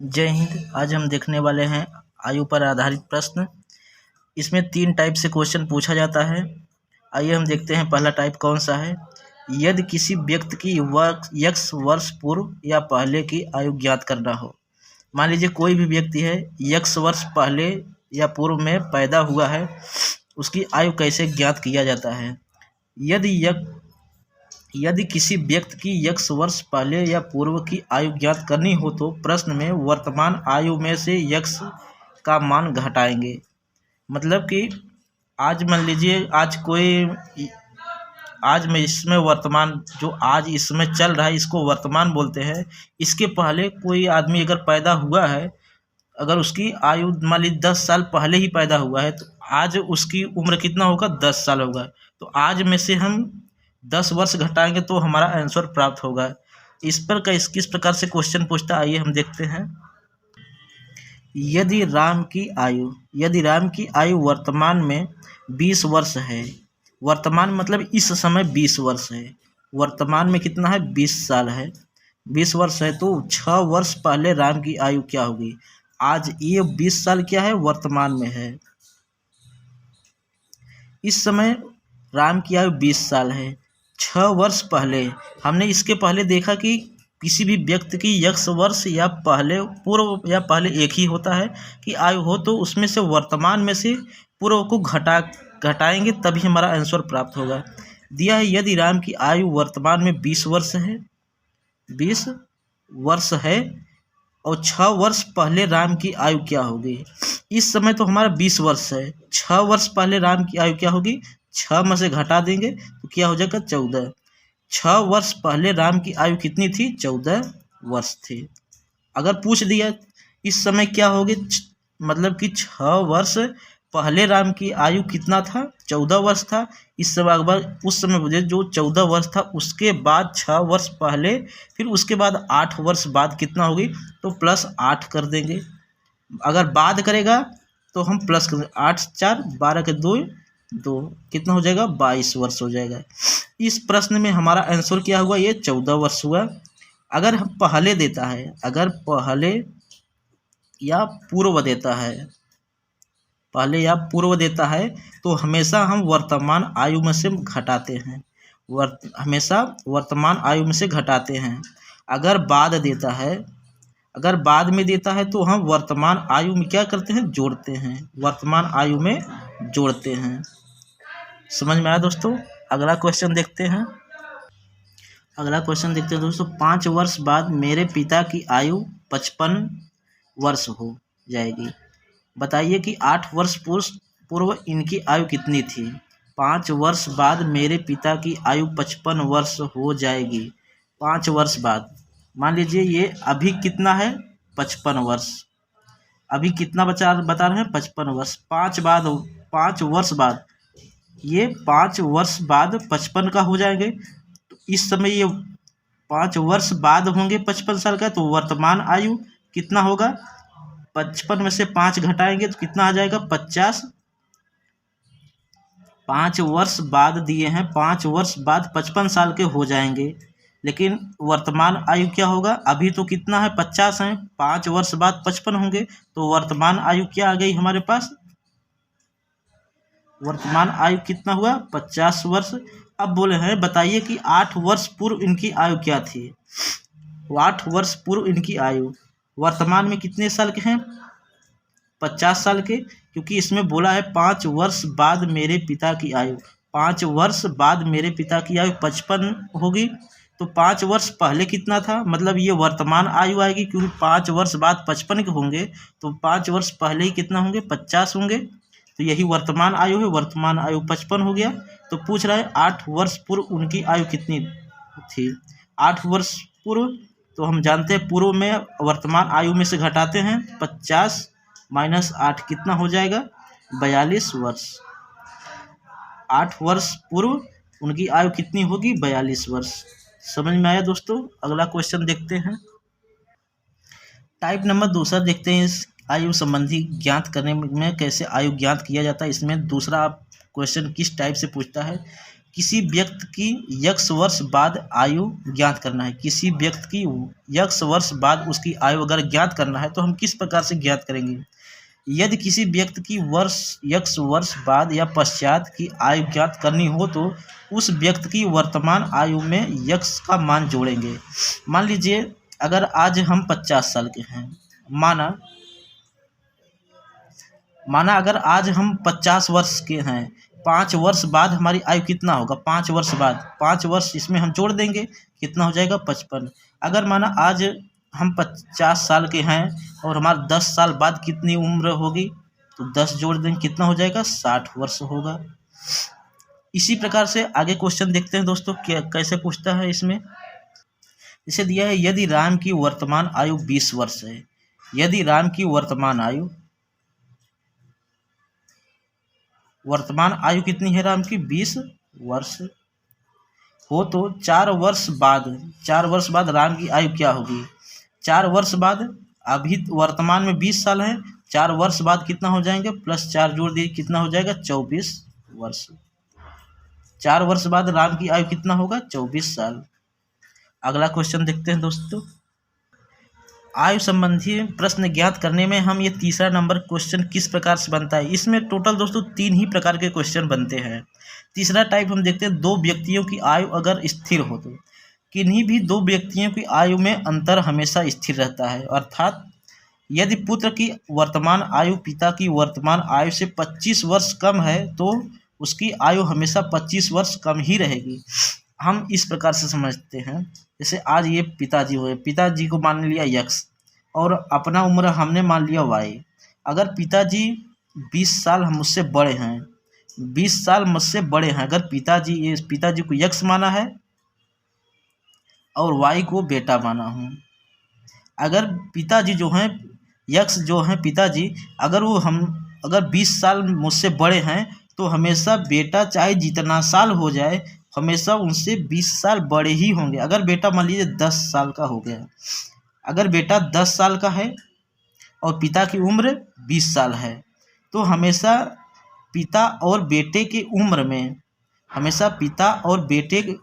जय हिंद। आज हम देखने वाले हैं आयु पर आधारित प्रश्न। इसमें 3 टाइप से क्वेश्चन पूछा जाता है। आइए हम देखते हैं पहला टाइप कौन सा है। यदि किसी व्यक्ति की x वर्ष पूर्व या पहले की आयु ज्ञात करना हो। मान लीजिए कोई भी व्यक्ति है x वर्ष पहले या पूर्व में पैदा हुआ है, उसकी आयु कैसे ज्ञात किया जाता है। यदि किसी व्यक्ति की x वर्ष पहले या पूर्व की आयु ज्ञात करनी हो तो प्रश्न में वर्तमान आयु में से x का मान घटाएंगे। मतलब कि आज मान लीजिए आज में इसमें वर्तमान जो आज इसमें चल रहा है इसको वर्तमान बोलते हैं। इसके पहले कोई आदमी अगर पैदा हुआ है, अगर उसकी आयु मान लीजिए 10 साल पहले ही पैदा हुआ है तो आज उसकी उम्र कितना होगा, 10 साल होगा। तो आज में से हम 10 वर्ष घटाएंगे तो हमारा आंसर प्राप्त होगा। इस पर किस प्रकार से क्वेश्चन पूछता है, आइए हम देखते हैं। यदि राम की आयु वर्तमान में 20 वर्ष है, वर्तमान मतलब इस समय 20 वर्ष है, वर्तमान में कितना है, 20 साल है, 20 वर्ष है तो 6 वर्ष पहले राम की आयु क्या होगी। आज ये 20 साल क्या है, वर्तमान में है। इस समय राम की आयु 20 साल है। 6 वर्ष पहले हमने इसके पहले देखा कि किसी भी व्यक्ति की x वर्ष या पहले पूर्व या पहले एक ही होता है कि आयु हो तो उसमें से वर्तमान में से पूर्व को घटाएंगे तभी हमारा आंसर प्राप्त होगा। दिया है यदि राम की आयु वर्तमान में 20 वर्ष है और 6 वर्ष पहले राम की आयु क्या होगी। इस समय तो हमारा 20 वर्ष है, 6 वर्ष पहले राम की आयु क्या होगी, 6 में से घटा देंगे तो क्या हो जाएगा, 14। 6 वर्ष पहले राम की आयु कितनी थी, 14 वर्ष थी। अगर पूछ दिया इस समय क्या होगी, मतलब कि 6 वर्ष पहले राम की आयु कितना था, 14 वर्ष था। इस समय अगर उस समय मुझे जो 14 वर्ष था उसके बाद 6 वर्ष पहले, फिर उसके बाद 8 वर्ष बाद कितना होगी तो +8 कर देंगे। अगर बाद करेगा तो हम प्लस कर, 8 4 12 के 2 कितना हो जाएगा, 22 वर्ष हो जाएगा। इस प्रश्न में हमारा आंसर क्या हुआ, ये 14 वर्ष हुआ। अगर हम पहले देता है, अगर पहले या पूर्व देता है तो हमेशा हम वर्तमान आयु में से घटाते हैं, हमेशा वर्तमान आयु में से घटाते हैं। अगर बाद में देता है तो हम वर्तमान आयु में क्या करते हैं, जोड़ते हैं, वर्तमान आयु में जोड़ते हैं। समझ में आया दोस्तों। अगला क्वेश्चन देखते हैं दोस्तों। 5 वर्ष बाद मेरे पिता की आयु 55 वर्ष हो जाएगी। बताइए कि 8 वर्ष पूर्व इनकी आयु कितनी थी। 5 वर्ष बाद मेरे पिता की आयु 55 वर्ष हो जाएगी। 5 वर्ष बाद मान लीजिए ये अभी कितना है, 55 वर्ष। अभी कितना बता रहे हैं, 55 वर्ष। 5 वर्ष बाद ये 5 वर्ष बाद 55 का हो जाएंगे। तो इस समय ये 5 वर्ष बाद होंगे 55 साल का, तो वर्तमान आयु कितना होगा, 55 में से 5 घटाएंगे तो कितना आ जाएगा, 50। 5 वर्ष बाद दिए हैं, 5 वर्ष बाद 55 साल के हो जाएंगे, लेकिन वर्तमान आयु क्या होगा, अभी तो कितना है, 50 है, 5 वर्ष बाद 55 होंगे तो वर्तमान आयु क्या आ गई हमारे पास, वर्तमान आयु कितना हुआ, 50 वर्ष। अब बोले हैं बताइए कि 8 वर्ष पूर्व इनकी आयु क्या थी। 8 वर्ष पूर्व इनकी आयु वर्तमान में कितने साल के हैं, 50 साल के, क्योंकि इसमें बोला है 5 वर्ष बाद मेरे पिता की आयु। 5 वर्ष बाद मेरे पिता की आयु 55 होगी, तो 5 वर्ष पहले कितना था, मतलब ये वर्तमान आयु आएगी, क्योंकि 5 वर्ष बाद 55 के होंगे तो 5 वर्ष पहले ही कितना होंगे, 50 होंगे, तो यही वर्तमान आयु है, वर्तमान आयु 55 हो गया। तो पूछ रहा है 8 वर्ष पूर्व उनकी आयु कितनी थी। 8 वर्ष पूर्व तो हम जानते हैं पूर्व में वर्तमान आयु में से घटाते हैं, 50 - 8 कितना हो जाएगा, 42 वर्ष। 8 वर्ष पूर्व उनकी आयु कितनी होगी, 42 वर्ष। समझ में आया दोस्तों। अगला क्वेश्चन देखते हैं। टाइप नंबर दूसरा देखते हैं, इस आयु संबंधी ज्ञात करने में कैसे आयु ज्ञात किया जाता है। इसमें दूसरा क्वेश्चन किस टाइप से पूछता है किसी व्यक्ति की x वर्ष बाद आयु ज्ञात करना है। किसी व्यक्ति की x वर्ष बाद उसकी आयु अगर ज्ञात करना है तो हम किस प्रकार से ज्ञात करेंगे। यदि किसी व्यक्ति की x वर्ष बाद या पश्चात की आयु ज्ञात करनी हो तो उस व्यक्ति की वर्तमान आयु में x का मान जोड़ेंगे। मान लीजिए अगर आज हम 50 साल के हैं, माना अगर आज हम 50 वर्ष के हैं, 5 वर्ष बाद हमारी आयु कितना होगा, 5 वर्ष बाद, 5 वर्ष इसमें हम जोड़ देंगे, कितना हो जाएगा 55। अगर माना आज हम 50 साल के हैं और हमारा 10 साल बाद कितनी उम्र होगी, तो 10 जोड़ देंगे, कितना हो जाएगा 60 वर्ष होगा। इसी प्रकार से आगे क्वेश्चन देखते हैं दोस्तों कैसे पूछता है। इसमें इसे दिया है यदि राम की वर्तमान आयु 20 वर्ष है, यदि राम की वर्तमान आयु कितनी है, राम की 20 वर्ष हो तो 4 वर्ष बाद राम की आयु क्या होगी। 4 वर्ष बाद, अभी वर्तमान में 20 साल है, 4 वर्ष बाद कितना हो जाएंगे, +4 जोड़ दिए, कितना हो जाएगा 24 वर्ष। 4 वर्ष बाद राम की आयु कितना होगा, 24 साल। अगला क्वेश्चन देखते हैं दोस्तों। आयु संबंधी प्रश्न ज्ञात करने में हम ये तीसरा नंबर क्वेश्चन किस प्रकार से बनता है। इसमें टोटल दोस्तों 3 ही प्रकार के क्वेश्चन बनते हैं। तीसरा टाइप हम देखते हैं, 2 व्यक्तियों की आयु अगर स्थिर हो तो किन्हीं भी 2 व्यक्तियों की आयु में अंतर हमेशा स्थिर रहता है। अर्थात यदि पुत्र की वर्तमान आयु पिता की वर्तमान आयु से 25 वर्ष कम है तो उसकी आयु हमेशा 25 वर्ष कम ही रहेगी। हम इस प्रकार से समझते हैं, जैसे आज ये पिताजी हुए, पिताजी को मान लिया x और अपना उम्र हमने मान लिया y। अगर पिताजी 20 साल मुझसे बड़े हैं, 20 साल मुझसे बड़े हैं, अगर पिताजी को x माना है और y को बेटा माना हूँ। अगर पिताजी जो हैं x जो हैं पिताजी, अगर 20 साल मुझसे बड़े हैं तो हमेशा बेटा चाहे जितना साल हो जाए हमेशा उनसे 20 साल बड़े ही होंगे। अगर बेटा मान लीजिए 10 साल का हो गया, अगर बेटा 10 साल का है और पिता की उम्र 20 साल है तो हमेशा पिता और बेटे की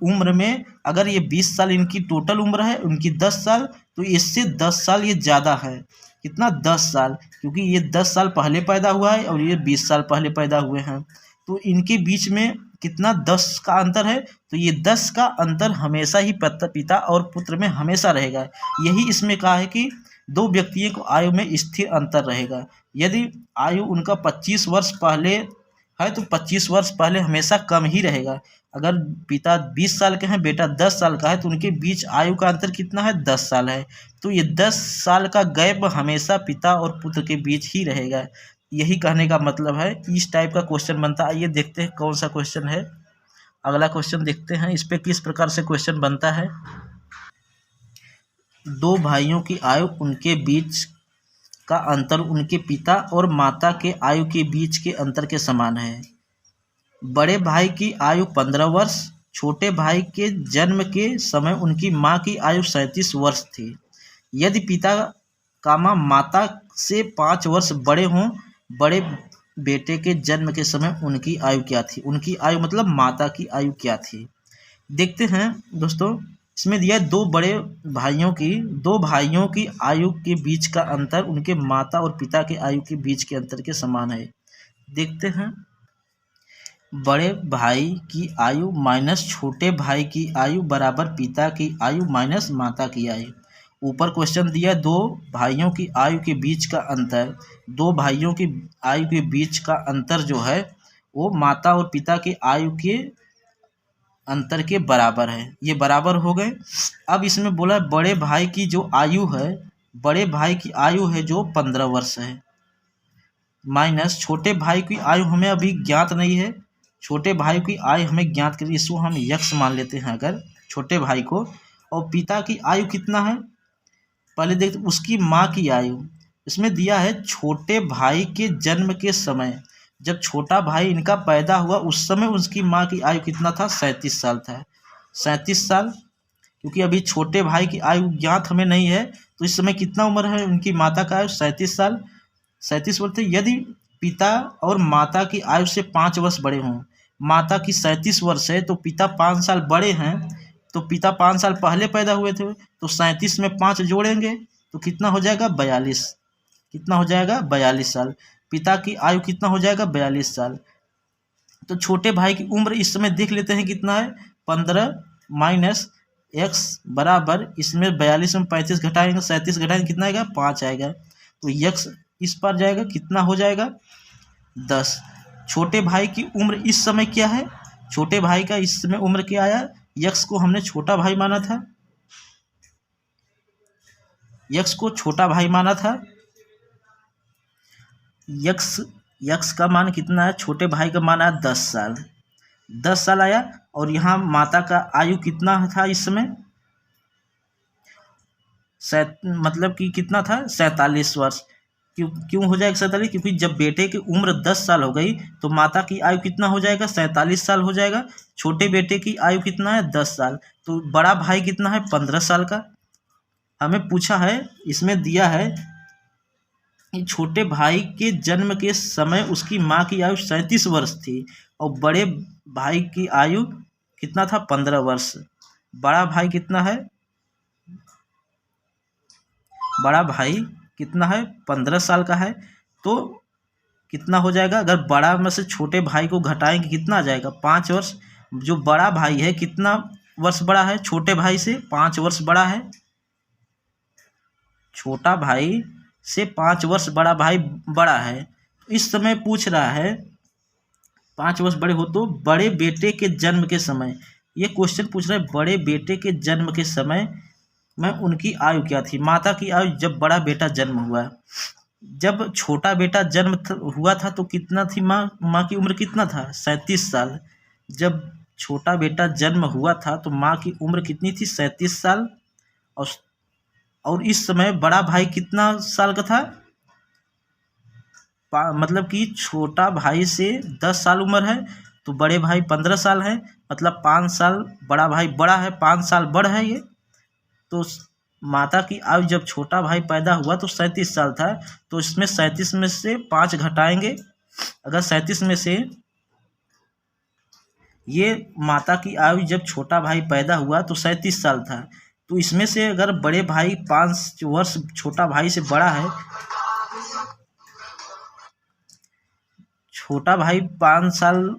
उम्र में अगर ये 20 साल इनकी टोटल उम्र है, उनकी 10 साल, तो इससे 10 साल ये ज़्यादा है। कितना, 10 साल, क्योंकि ये 10 साल पहले पैदा हुआ है और ये 20 साल पहले पैदा हुए हैं, तो इनके बीच में कितना 10 का अंतर है। तो ये 10 का अंतर हमेशा ही पिता और पुत्र में हमेशा रहेगा। यही इसमें कहा है कि 2 व्यक्तियों को आयु में स्थिर अंतर रहेगा। यदि आयु उनका 25 वर्ष पहले है तो 25 वर्ष पहले हमेशा कम ही रहेगा। अगर पिता 20 साल के हैं, बेटा 10 साल का है, तो उनके बीच आयु का अंतर कितना है, 10 साल है। तो ये 10 साल का गैप हमेशा पिता और पुत्र के बीच ही रहेगा। यही कहने का मतलब है। इस टाइप का क्वेश्चन बनता है। आइए देखते हैं कौन सा क्वेश्चन है। अगला क्वेश्चन देखते हैं, इस पे किस प्रकार से क्वेश्चन बनता है। 2 भाइयों की आयु, उनके बीच का अंतर उनके पिता और माता के आयु के बीच के अंतर के समान है। बड़े भाई की आयु 15 वर्ष, छोटे भाई के जन्म के समय उनकी माँ की आयु 37 वर्ष थी। यदि पिता माता से 5 वर्ष बड़े हों, बड़े बेटे के जन्म के समय उनकी आयु क्या थी। उनकी आयु मतलब माता की आयु क्या थी। देखते हैं दोस्तों, इसमें दिया 2 भाइयों की आयु के बीच का अंतर उनके माता और पिता के आयु के बीच के अंतर के समान है। देखते हैं, बड़े भाई की आयु माइनस छोटे भाई की आयु बराबर पिता की आयु माइनस माता की आयु। ऊपर क्वेश्चन दिया 2 भाइयों की आयु के बीच का अंतर, 2 भाइयों की आयु के बीच का अंतर जो है वो माता और पिता की आयु के अंतर के बराबर है। ये बराबर हो गए। अब इसमें बोला बड़े भाई की जो आयु है, बड़े भाई की आयु है जो 15 वर्ष है, माइनस छोटे भाई की आयु हमें अभी ज्ञात नहीं है। छोटे भाई की आयु हमें ज्ञात करिए, इसको हम x मान लेते हैं अगर छोटे भाई को। और पिता की आयु कितना है, पहले देखते उसकी माँ की आयु। इसमें दिया है छोटे भाई के जन्म के समय, जब छोटा भाई इनका पैदा हुआ उस समय उसकी माँ की आयु कितना था, 37 साल था। 37 साल, क्योंकि अभी छोटे भाई की आयु ज्ञात हमें नहीं है, तो इस समय कितना उम्र है उनकी माता का आयु, 37 साल, 37 वर्ष थे। यदि पिता और माता की आयु से 5 वर्ष बड़े हों, माता की 37 वर्ष है तो पिता 5 साल बड़े हैं, तो पिता 5 साल पहले पैदा हुए थे, तो 37 में 5 जोड़ेंगे तो कितना हो जाएगा 42। कितना हो जाएगा 42 साल। पिता की आयु कितना हो जाएगा 42 साल। तो छोटे भाई की उम्र इस समय देख लेते हैं कितना है 15 माइनस x बराबर, इसमें 42 में 35 घटाएंगे 37 घटाएंगे कितना आएगा 5 आएगा, तो x इस पर जाएगा कितना हो जाएगा 10। छोटे भाई की उम्र इस समय क्या है, छोटे भाई का इस समय उम्र क्या आया, x को हमने छोटा भाई माना था, x को छोटा भाई माना था, x का मान कितना है, छोटे भाई का मान आया 10 साल, 10 साल आया। और यहाँ माता का आयु कितना था इस समय, मतलब कि कितना था 47 वर्ष। क्यों हो जाएगा 47, क्योंकि जब बेटे की उम्र 10 साल हो गई तो माता की आयु कितना हो जाएगा 47 साल हो जाएगा। छोटे बेटे की आयु कितना है 10 साल, तो बड़ा भाई कितना है 15 साल का। हमें पूछा है, इसमें दिया है कि छोटे भाई के जन्म के समय उसकी माँ की आयु 37 वर्ष थी और बड़े भाई की आयु कितना था 15 वर्ष। बड़ा भाई कितना है, बड़ा भाई कितना है 15 साल का है, तो कितना हो जाएगा, अगर बड़ा में से छोटे भाई को घटाएंगे कितना आ जाएगा 5 वर्ष। जो बड़ा भाई है कितना वर्ष बड़ा है, छोटे भाई से 5 वर्ष बड़ा है, छोटा भाई से 5 वर्ष बड़ा भाई बड़ा है। इस समय पूछ रहा है 5 वर्ष बड़े हो तो बड़े बेटे के जन्म के समय, ये क्वेश्चन पूछ रहा है बड़े बेटे के जन्म के समय में उनकी आयु क्या थी। माता की आयु जब बड़ा बेटा जन्म हुआ, जब छोटा बेटा जन्म हुआ था तो कितना थी माँ की उम्र कितना था 37 साल। जब छोटा बेटा जन्म हुआ था तो माँ की उम्र कितनी थी 37 साल। और इस समय बड़ा भाई कितना साल का था, मतलब कि छोटा भाई से 10 साल उम्र है तो बड़े भाई 15 साल है, मतलब 5 साल बड़ा भाई बड़ा है, 5 साल बड़ा है ये। तो माता की आयु जब छोटा भाई पैदा हुआ तो 37 साल था, तो इसमें 37 में से 5 घटाएंगे। अगर 37 में से ये माता की आयु जब छोटा भाई पैदा हुआ तो 37 साल था, तो इसमें से अगर बड़े भाई 5 वर्ष छोटा भाई से बड़ा है, छोटा भाई 5 साल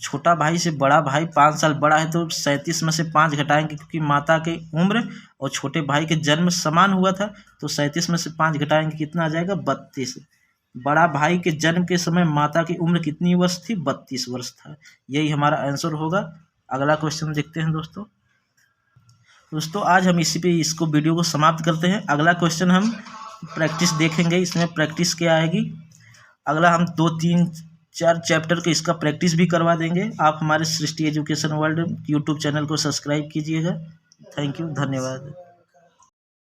छोटा भाई से बड़ा भाई 5 साल बड़ा है, तो 37 में से 5 घटाएंगे क्योंकि माता की उम्र और छोटे भाई के जन्म समान हुआ था, तो 37 में से 5 घटाएंगे कितना आ जाएगा 32। बड़ा भाई के जन्म के समय माता की उम्र कितनी वर्ष थी 32 वर्ष था। यही हमारा आंसर होगा। अगला क्वेश्चन देखते हैं दोस्तों आज हम इसी पे इसको वीडियो को समाप्त करते हैं। अगला क्वेश्चन हम प्रैक्टिस देखेंगे, इसमें प्रैक्टिस क्या आएगी। अगला हम 2, 3, 4 चैप्टर के इसका प्रैक्टिस भी करवा देंगे। आप हमारे सृष्टि एजुकेशन वर्ल्ड यूट्यूब चैनल को सब्सक्राइब कीजिएगा। थैंक यू, धन्यवाद।